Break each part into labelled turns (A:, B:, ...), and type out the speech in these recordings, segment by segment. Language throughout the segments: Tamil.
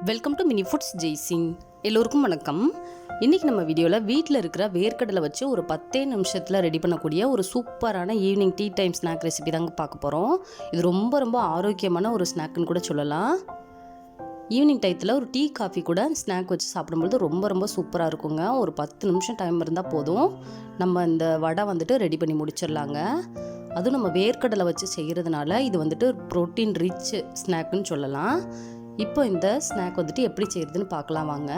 A: Welcome to mini foods Jaisingh. எல்லோருக்கும் வணக்கம். இன்றைக்கி நம்ம வீடியோவில் வீட்டில் இருக்கிற வேர்க்கடலை வச்சு ஒரு 10 நிமிஷத்தில் ரெடி பண்ணக்கூடிய ஒரு சூப்பரான evening tea time snack recipe தாங்க பார்க்க போகிறோம். இது ரொம்ப ஆரோக்கியமான ஒரு ஸ்நாக்குன்னு கூட சொல்லலாம். ஈவினிங் டயத்தில் ஒரு டீ காஃபி கூட ஸ்நாக் வச்சு சாப்பிடும்போது ரொம்ப சூப்பராக இருக்குங்க. ஒரு 10 நிமிஷம் டைம் இருந்தால் போதும், நம்ம இந்த வடை ரெடி பண்ணி முடிச்சிடலாங்க. அதுவும் நம்ம வேர்க்கடலை வச்சு செய்கிறதுனால இது ப்ரோட்டீன் ரிச் ஸ்நாக்குன்னு சொல்லலாம். இப்போ இந்த ஸ்நாக் எப்படி செய்கிறதுன்னு பார்க்கலாம் வாங்க.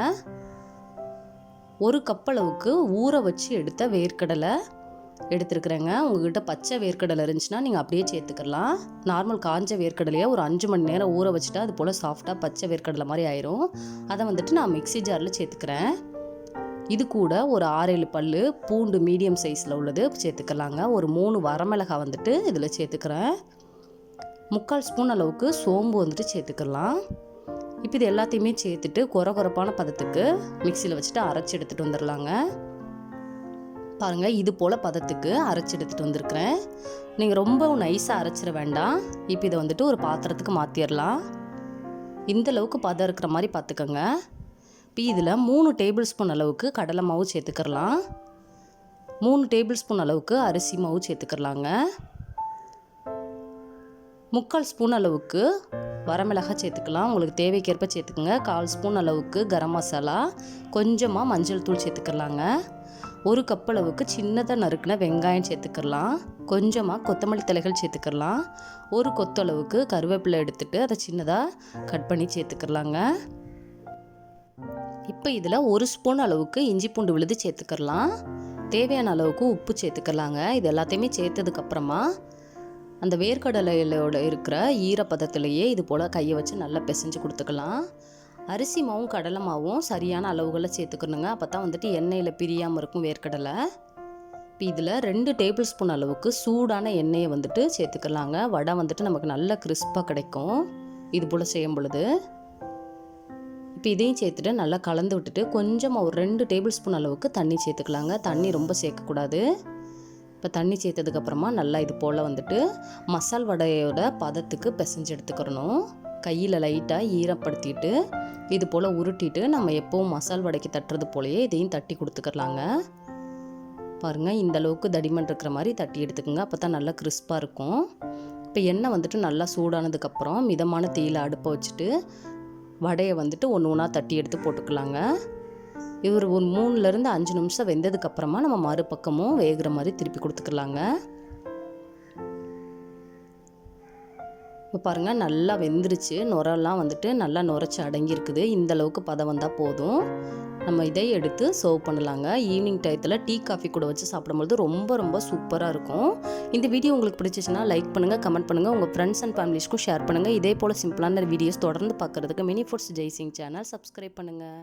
A: ஒரு கப் அளவுக்கு ஊற வச்சு எடுத்த வேர்க்கடலை எடுத்துருக்குறேங்க. உங்கள்கிட்ட பச்சை வேர்க்கடலை இருந்துச்சுன்னா நீங்கள் அப்படியே சேர்த்துக்கலாம். நார்மல் காஞ்ச வேர்க்கடலையை ஒரு 5 மணி நேரம் ஊற வச்சுட்டா அது போல் சாஃப்டாக பச்சை வேர்க்கடலை மாதிரி ஆயிரும். அதை நான் மிக்ஸி ஜாரில் சேர்த்துக்கிறேன். இது கூட ஒரு 6-7 பல் பூண்டு மீடியம் சைஸில் உள்ளது சேர்த்துக்கலாங்க. ஒரு 3 வரமிளகாய் இதில் சேர்த்துக்கிறேன். 3/4 ஸ்பூன் அளவுக்கு சோம்பு சேர்த்துக்கலாம். இப்போ இது எல்லாத்தையுமே சேர்த்துட்டு கொரப்பான பதத்துக்கு மிக்சியில் வச்சுட்டு அரைச்சி எடுத்துகிட்டு வந்துடலாங்க. பாருங்கள், இது போல் பதத்துக்கு அரைச்சி எடுத்துகிட்டு வந்திருக்கிறேன். நீங்கள் ரொம்ப நைஸாக அரைச்சிட வேண்டாம். இப்போ இதை ஒரு பாத்திரத்துக்கு மாற்றிடலாம். இந்தளவுக்கு பதம் இருக்கிற மாதிரி பார்த்துக்கோங்க. இப்போ இதில் 3 டேபிள் ஸ்பூன் அளவுக்கு கடலை மாவு சேர்த்துக்கிறலாம். 3 டேபிள் ஸ்பூன் அளவுக்கு அரிசி மாவு சேர்த்துக்கிறலாங்க. 3/4 ஸ்பூன் அளவுக்கு வரமிளகாய் சேர்த்துக்கலாம். உங்களுக்கு தேவைக்கேற்ப சேர்த்துக்கோங்க. 1/4 ஸ்பூன் அளவுக்கு கரம் மசாலா, கொஞ்சமாக மஞ்சள் தூள் சேர்த்துக்கலாங்க. 1 கப் அளவுக்கு சின்னதாக நறுக்கின வெங்காயம் சேர்த்துக்கலாம். கொஞ்சமாக கொத்தமல்லி தலைகள் சேர்த்துக்கலாம். 1 கொத்து அளவுக்கு கருவேப்பிலை எடுத்துகிட்டு அதை சின்னதாக கட் பண்ணி சேர்த்துக்கலாங்க. இப்போ இதில் 1 ஸ்பூன் அளவுக்கு இஞ்சி பூண்டு விழுது சேர்த்துக்கலாம். தேவையான அளவுக்கு உப்பு சேர்த்துக்கலாங்க. இது எல்லாத்தையுமே சேர்த்ததுக்கப்புறமா அந்த வேர்க்கடலையோட இருக்கிற ஈரப்பதத்திலேயே இது போல் கையை வச்சு நல்லா பிசைஞ்சு கொடுத்துக்கலாம். அரிசி மாவும் கடலை மாவும் சரியான அளவுகளை சேர்த்துக்கணுங்க. அப்போ தான் எண்ணெயில் பிரியாமல் இருக்கும் வேர்க்கடலை. இப்போ இதில் 2 டேபிள் ஸ்பூன் அளவுக்கு சூடான எண்ணெயை சேர்த்துக்கலாங்க. வடை நமக்கு நல்ல கிறிஸ்பாக கிடைக்கும் இது போல் செய்யும் பொழுது. இப்போ இதையும் சேர்த்துட்டு நல்லா கலந்து விட்டுட்டு கொஞ்சமாக ஒரு 2 டேபிள் ஸ்பூன் அளவுக்கு தண்ணி சேர்த்துக்கலாங்க. தண்ணி ரொம்ப சேர்க்கக்கூடாது. இப்போ தண்ணி சேர்த்ததுக்கப்புறமா நல்லா இது போல் மசால் வடையோட பதத்துக்கு பிசைஞ்சு எடுத்துக்கிறணும். கையில் லைட்டாக ஈரப்படுத்திட்டு இது போல் உருட்டிட்டு நம்ம எப்போவும் மசால் வடைக்கு தட்டுறது போலையே இதையும் தட்டி கொடுத்துக்கலாங்க. பாருங்கள், இந்த அளவுக்கு தடிமன் இருக்கிற மாதிரி தட்டி எடுத்துக்கோங்க. அப்போ தான் நல்லா கிறிஸ்பாக இருக்கும். இப்போ எண்ணெய் நல்லா சூடானதுக்கப்புறம் மிதமான தீயில் அடுப்பை வச்சுட்டு வடையை ஒன்று ஒன்றா தட்டி எடுத்து போட்டுக்கலாங்க. இது ஒரு 3லேருந்து 5 நிமிஷம் வெந்ததுக்கப்புறமா நம்ம மறுபக்கமும் வேகிற மாதிரி திருப்பி கொடுத்துக்கலாங்க. இப்போ பாருங்கள், நல்லா வெந்துருச்சு. நுரெல்லாம் நல்லா நுரைச்சி அடங்கியிருக்குது. இந்த அளவுக்கு பதம் வந்தால் போதும். நம்ம இதை எடுத்து சர்வ் பண்ணலாங்க. ஈவினிங் டயத்தில் டீ காஃபி கூட வச்சு சாப்பிடும்போது ரொம்ப சூப்பராக இருக்கும். இந்த வீடியோ உங்களுக்கு பிடிச்சிச்சுன்னா லைக் பண்ணுங்கள், கமெண்ட் பண்ணுங்கள், உங்கள் ஃப்ரெண்ட்ஸ் அண்ட் ஃபேமிலிஸ்க்கும் ஷேர் பண்ணுங்கள். இதே போல் சிம்பிளான வீடியோஸ் தொடர்ந்து பார்க்குறதுக்கு mini foods Jaisingh channel subscribe பண்ணுங்கள்.